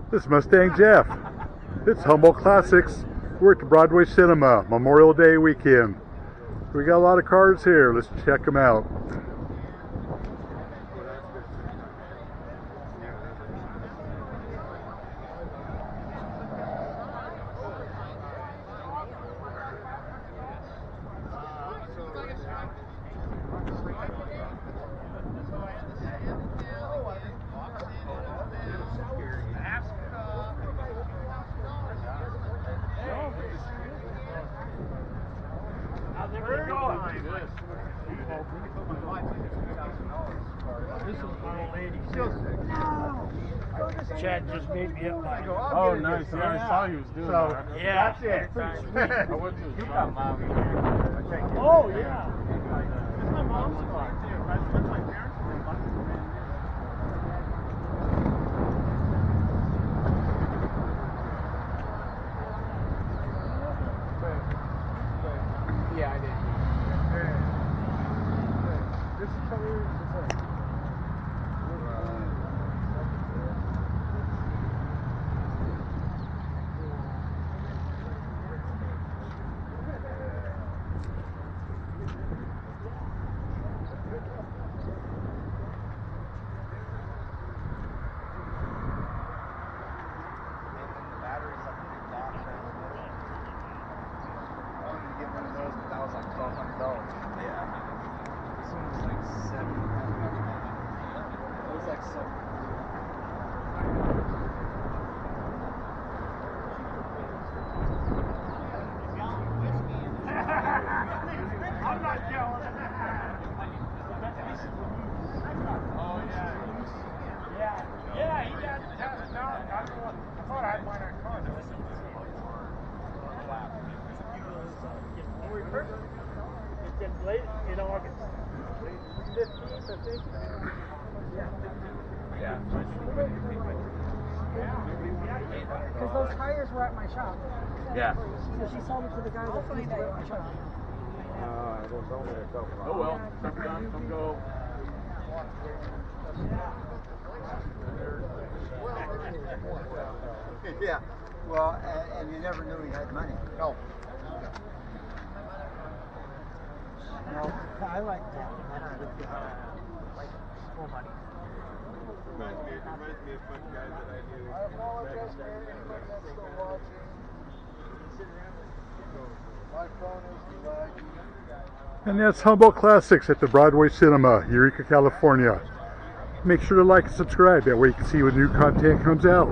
This is Mustang Jeff. It's Humboldt Classics. We're at the Broadway Cinema, Memorial Day weekend. We got a lot of cars here. Let's check them out. This is my lady. Chad just made me up my. Oh, nice. Yeah, I saw you was doing that. Yeah. That's it. Pretty sweet. I went to his shop. Oh, yeah. It's my mom's car. That's my parents' car. Yeah, I did. This is probably I'm not jealous. Oh, yeah. Yeah, he got it. I thought I had mine on car. It's late in August. 15th, I think. Yeah. Because those tires were at my shop. yeah. So she sold them to the guy that used to work at my shop. Oh well, some done, some go. Yeah, well, and you never knew he had money. No. No, I like that. Like full money. Reminds me of a guy that I knew. I apologize for anybody that's still watching. My phone is lagging. And that's Humboldt Classics at the Broadway Cinema, Eureka, California. Make sure to like and subscribe. That way you can see when new content comes out.